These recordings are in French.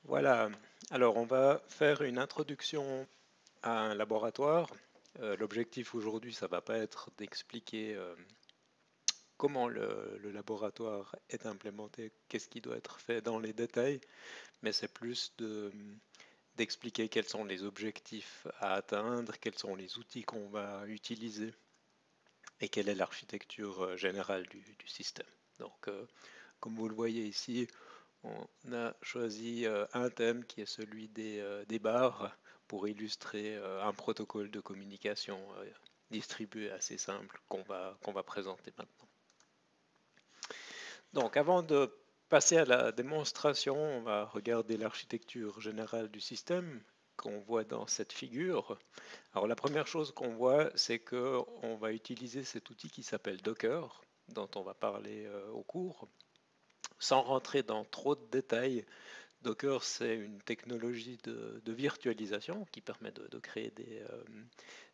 Voilà, alors on va faire une introduction à un laboratoire. L'objectif aujourd'hui, ça va pas être d'expliquer comment le laboratoire est implémenté, qu'est-ce qui doit être fait dans les détails, mais c'est plus d'expliquer quels sont les objectifs à atteindre, quels sont les outils qu'on va utiliser et quelle est l'architecture générale du système. Donc, comme vous le voyez ici, on a choisi un thème qui est celui des barres pour illustrer un protocole de communication distribué assez simple qu'on va présenter maintenant. Donc avant de passer à la démonstration, on va regarder l'architecture générale du système qu'on voit dans cette figure. Alors la première chose qu'on voit, c'est qu'on va utiliser cet outil qui s'appelle Docker, dont on va parler au cours. Sans rentrer dans trop de détails, Docker, c'est une technologie de virtualisation qui permet de créer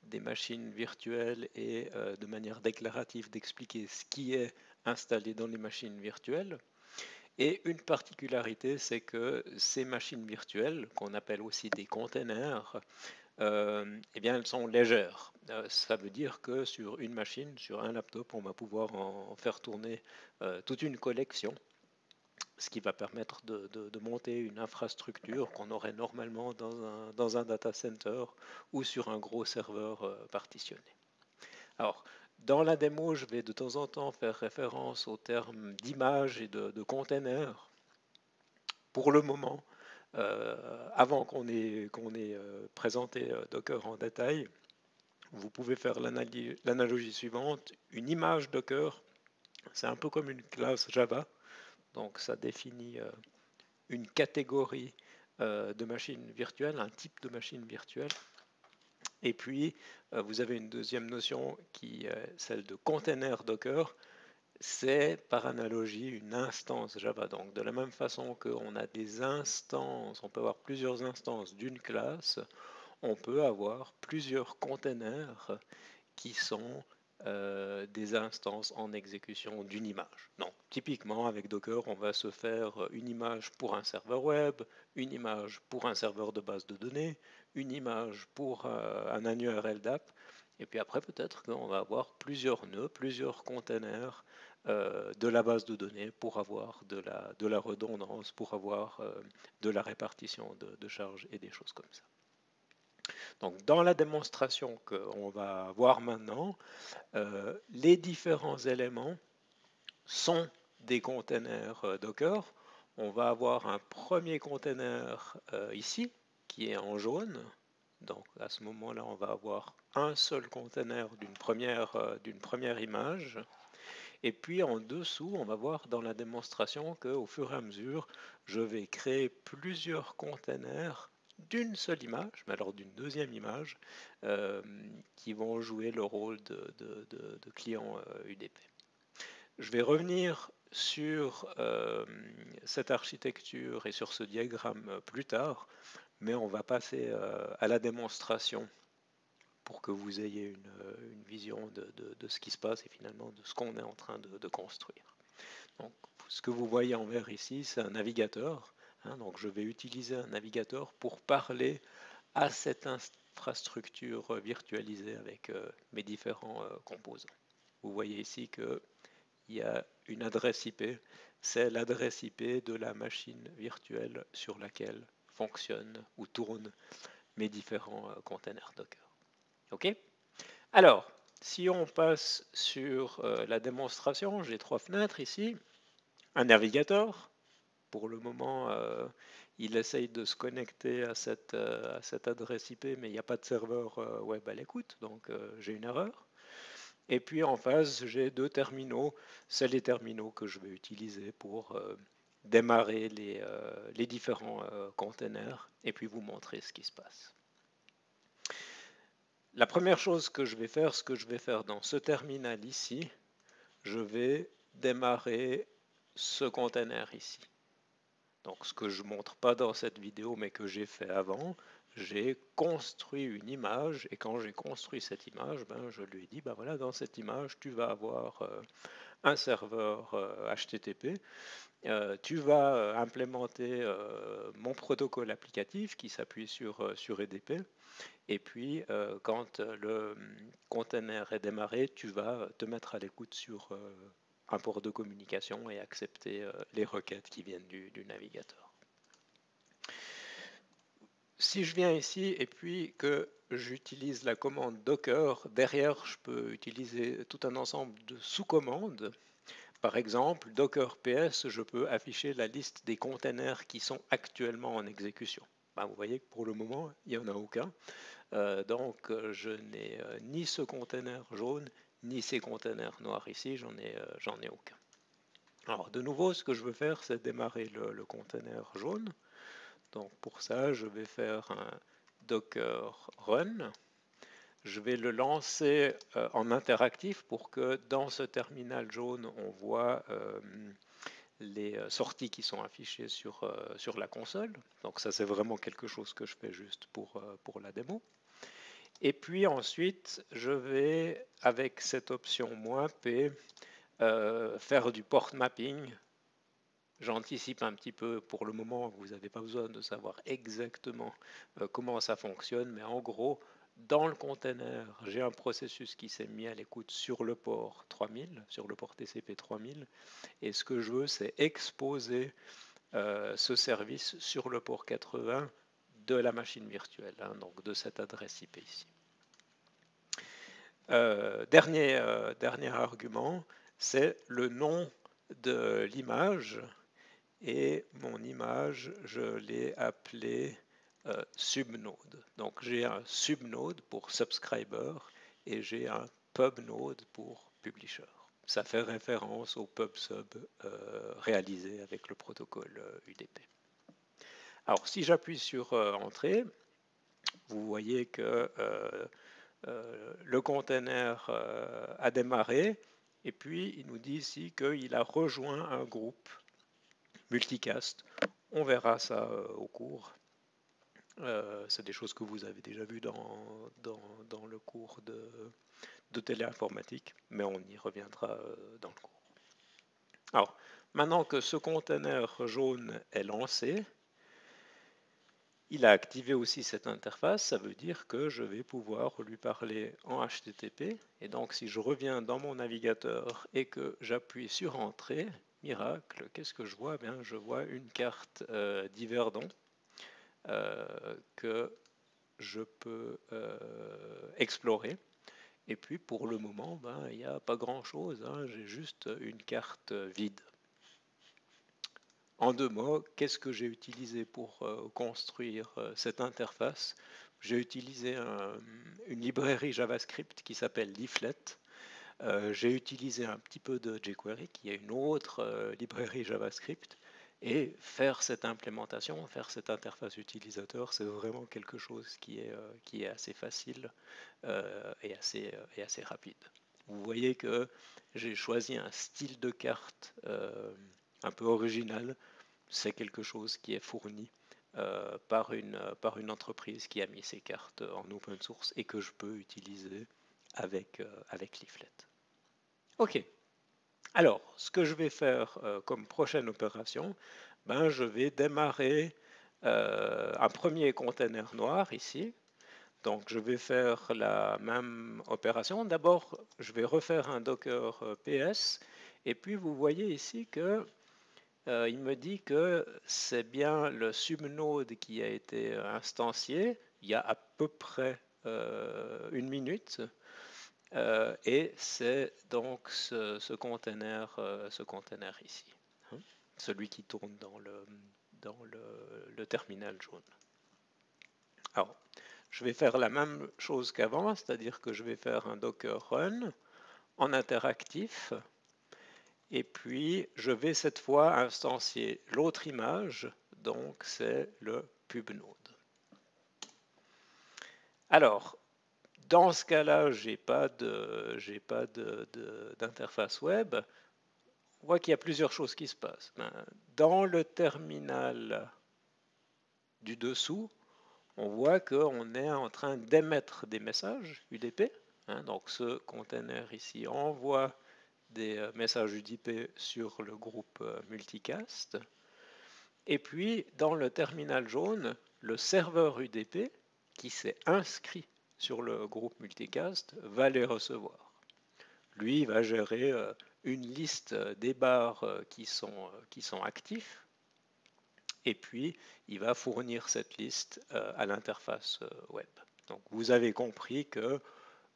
des machines virtuelles et de manière déclarative d'expliquer ce qui est installé dans les machines virtuelles. Et une particularité, c'est que ces machines virtuelles, qu'on appelle aussi des containers, eh bien, elles sont légères. Ça veut dire que sur une machine, sur un laptop, on va pouvoir en faire tourner toute une collection, ce qui va permettre de monter une infrastructure qu'on aurait normalement dans un data center ou sur un gros serveur partitionné. Alors, dans la démo, je vais de temps en temps faire référence aux termes d'image et de container. Pour le moment, avant qu'on ait présenté Docker en détail, vous pouvez faire l'analogie suivante. Une image Docker, c'est un peu comme une classe Java. Donc ça définit une catégorie de machines virtuelles, un type de machine virtuelle. Et puis, vous avez une deuxième notion qui est celle de container Docker. C'est par analogie une instance Java. Donc, de la même façon qu'on a des instances, on peut avoir plusieurs instances d'une classe, on peut avoir plusieurs containers qui sont des instances en exécution d'une image. Donc, typiquement, avec Docker, on va se faire une image pour un serveur web, une image pour un serveur de base de données, une image pour un annuaire LDAP, et puis après, peut-être qu'on va avoir plusieurs nœuds, plusieurs containers de la base de données pour avoir de la redondance, pour avoir de la répartition de charges et des choses comme ça. Donc, dans la démonstration qu'on va voir maintenant, les différents éléments sont des containers Docker. On va avoir un premier container ici qui est en jaune. Donc à ce moment-là, on va avoir un seul container d'une première image. Et puis en dessous, on va voir dans la démonstration qu'au fur et à mesure, je vais créer plusieurs containers d'une seule image, mais alors d'une deuxième image, qui vont jouer le rôle de client UDP. Je vais revenir sur cette architecture et sur ce diagramme plus tard, mais on va passer à la démonstration pour que vous ayez une vision de ce qui se passe et finalement de ce qu'on est en train de construire. Donc, ce que vous voyez en vert ici, c'est un navigateur. Donc, je vais utiliser un navigateur pour parler à cette infrastructure virtualisée avec mes différents composants. Vous voyez ici qu'il y a une adresse IP. C'est l'adresse IP de la machine virtuelle sur laquelle fonctionnent ou tournent mes différents containers Docker. OK? Alors, si on passe sur la démonstration, j'ai trois fenêtres ici. Un navigateur. Pour le moment, il essaye de se connecter à cette adresse IP, mais il n'y a pas de serveur web à l'écoute, donc j'ai une erreur. Et puis en face, j'ai deux terminaux. C'est les terminaux que je vais utiliser pour démarrer les différents containers et puis vous montrer ce qui se passe. La première chose que je vais faire, ce que je vais faire dans ce terminal ici, je vais démarrer ce container ici. Donc ce que je ne montre pas dans cette vidéo mais que j'ai fait avant, j'ai construit une image et quand j'ai construit cette image, je lui ai dit, voilà, dans cette image, tu vas avoir un serveur HTTP. Tu vas implémenter mon protocole applicatif qui s'appuie sur EDP. Et puis, quand le container est démarré, tu vas te mettre à l'écoute sur un port de communication et accepter les requêtes qui viennent du navigateur. Si je viens ici et puis que j'utilise la commande Docker, derrière, je peux utiliser tout un ensemble de sous-commandes. Par exemple, Docker PS, je peux afficher la liste des containers qui sont actuellement en exécution. Ben, vous voyez que pour le moment, il n'y en a aucun. Donc, je n'ai ni ce container jaune, ni ces containers noirs ici, j'en ai aucun. Alors, de nouveau, ce que je veux faire, c'est démarrer le container jaune. Donc, pour ça, je vais faire un docker run. Je vais le lancer en interactif pour que dans ce terminal jaune, on voit les sorties qui sont affichées sur la console. Donc ça, c'est vraiment quelque chose que je fais juste pour la démo. Et puis ensuite, je vais, avec cette option "-p", faire du port mapping. J'anticipe un petit peu pour le moment, vous n'avez pas besoin de savoir exactement comment ça fonctionne, mais en gros, dans le container, j'ai un processus qui s'est mis à l'écoute sur le port 3000, sur le port TCP 3000, et ce que je veux, c'est exposer ce service sur le port 80 de la machine virtuelle, hein, donc de cette adresse IP ici. Dernier argument, c'est le nom de l'image. Et mon image, je l'ai appelée subnode. Donc j'ai un subnode pour subscriber et j'ai un pubnode pour publisher. Ça fait référence au pub-sub réalisé avec le protocole UDP. Alors si j'appuie sur Entrée, vous voyez que le container a démarré et puis il nous dit ici qu'il a rejoint un groupe multicast. On verra ça au cours. C'est des choses que vous avez déjà vues dans le cours de téléinformatique, mais on y reviendra dans le cours. Alors, maintenant que ce container jaune est lancé, il a activé aussi cette interface, ça veut dire que je vais pouvoir lui parler en HTTP. Et donc, si je reviens dans mon navigateur et que j'appuie sur Entrée, miracle, qu'est-ce que je vois? Bien, je vois une carte d'Yverdon que je peux explorer. Et puis, pour le moment, ben, il n'y a pas grand-chose, hein, j'ai juste une carte vide. En deux mots, qu'est-ce que j'ai utilisé pour construire cette interface? J'ai utilisé une librairie JavaScript qui s'appelle Leaflet. J'ai utilisé un petit peu de jQuery, qui est une autre librairie JavaScript. Et faire cette implémentation, faire cette interface utilisateur, c'est vraiment quelque chose qui est assez facile et assez rapide. Vous voyez que j'ai choisi un style de carte un peu original. C'est quelque chose qui est fourni par une entreprise qui a mis ses cartes en open source et que je peux utiliser avec Leaflet. Ok. Alors, ce que je vais faire comme prochaine opération, ben, je vais démarrer un premier container noir ici. Donc, je vais faire la même opération. D'abord, je vais refaire un Docker PS. Et puis, vous voyez ici que il me dit que c'est bien le subnode qui a été instancié il y a à peu près une minute. Et c'est donc ce container ici, hein, celui qui tourne dans le terminal jaune. Alors, je vais faire la même chose qu'avant, c'est-à-dire que je vais faire un Docker run en interactif. Et puis, je vais cette fois instancier l'autre image, donc c'est le pubnode. Alors, dans ce cas-là, je n'ai pas d'interface web. On voit qu'il y a plusieurs choses qui se passent. Dans le terminal du dessous, on voit qu'on est en train d'émettre des messages UDP. Donc ce container ici envoie des messages UDP sur le groupe multicast. Et puis, dans le terminal jaune, le serveur UDP qui s'est inscrit sur le groupe multicast va les recevoir. Lui, il va gérer une liste des bars qui sont actifs, et puis il va fournir cette liste à l'interface web. Donc vous avez compris que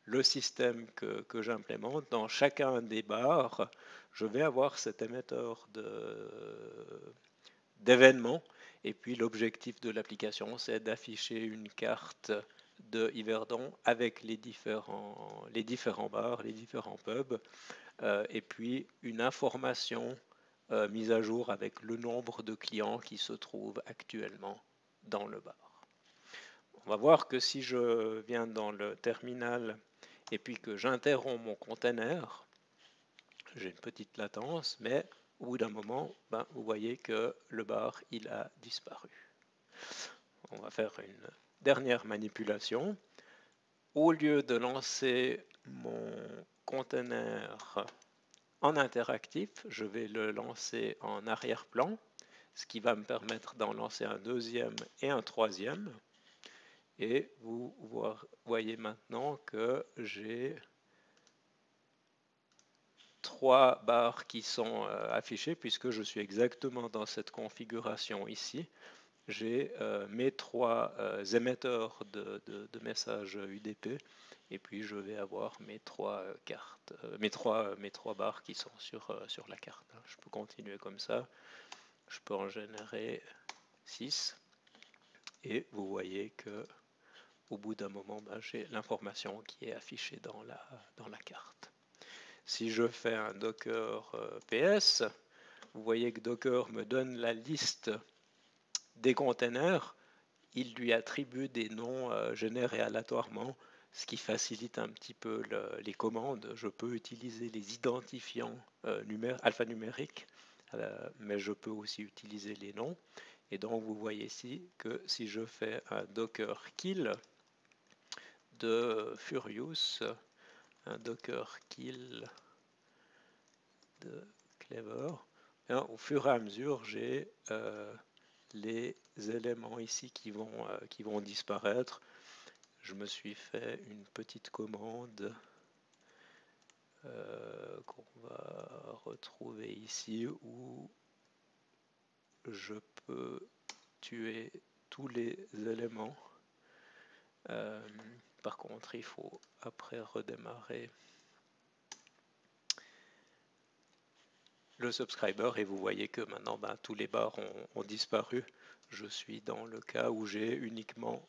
le système que j'implémente, dans chacun des bars, je vais avoir cet émetteur d'événements, et puis l'objectif de l'application, c'est d'afficher une carte de Yverdon avec les différents bars, les différents pubs, et puis une information mise à jour avec le nombre de clients qui se trouvent actuellement dans le bar. On va voir que si je viens dans le terminal et puis que j'interromps mon container, j'ai une petite latence, mais au bout d'un moment, vous voyez que le bar il a disparu. On va faire une dernière manipulation. Au lieu de lancer mon container en interactif, je vais le lancer en arrière-plan, ce qui va me permettre d'en lancer un deuxième et un troisième. Et vous voyez maintenant que j'ai 3 barres qui sont affichées puisque je suis exactement dans cette configuration ici. J'ai mes 3 émetteurs de messages UDP et puis je vais avoir mes 3 cartes, mes trois barres qui sont sur la carte. Je peux continuer comme ça. Je peux en générer 6 et vous voyez que au bout d'un moment, j'ai l'information qui est affichée dans la carte. Si je fais un Docker PS, vous voyez que Docker me donne la liste des containers. Il lui attribue des noms générés aléatoirement, ce qui facilite un petit peu les commandes. Je peux utiliser les identifiants alphanumériques, mais je peux aussi utiliser les noms. Et donc vous voyez ici que si je fais un Docker kill de Furious, un Docker kill de Clever, au fur et à mesure, j'ai les éléments ici qui vont disparaître. Je me suis fait une petite commande qu'on va retrouver ici où je peux tuer tous les éléments. Par contre, il faut après redémarrer le subscriber et vous voyez que maintenant tous les bars ont disparu. Je suis dans le cas où j'ai uniquement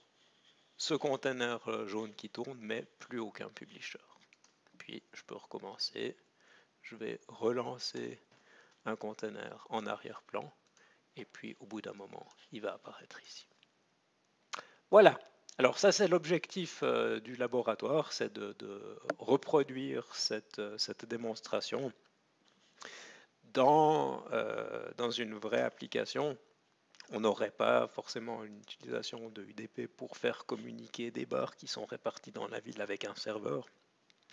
ce container jaune qui tourne mais plus aucun publisher. Puis je peux recommencer. Je vais relancer un container en arrière-plan et puis au bout d'un moment il va apparaître ici. Voilà. Alors ça c'est l'objectif du laboratoire, c'est de reproduire cette démonstration dans une vraie application. On n'aurait pas forcément une utilisation de UDP pour faire communiquer des bars qui sont répartis dans la ville avec un serveur,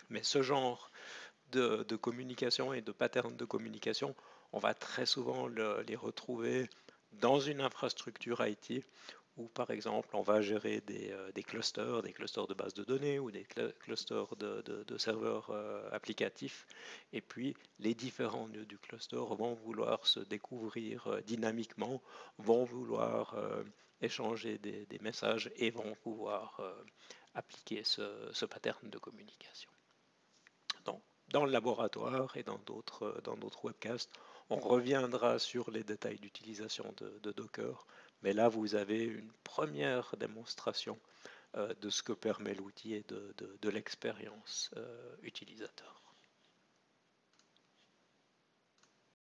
mais ce genre de communication et de patterns de communication, on va très souvent les retrouver dans une infrastructure IT où par exemple on va gérer des clusters de bases de données ou des clusters de serveurs applicatifs, et puis les différents nœuds du cluster vont vouloir se découvrir dynamiquement, vont vouloir échanger des messages et vont pouvoir appliquer ce pattern de communication. Donc, dans le laboratoire et dans d'autres webcasts, on reviendra sur les détails d'utilisation de Docker, mais là vous avez une première démonstration de ce que permet l'outil et de l'expérience utilisateur.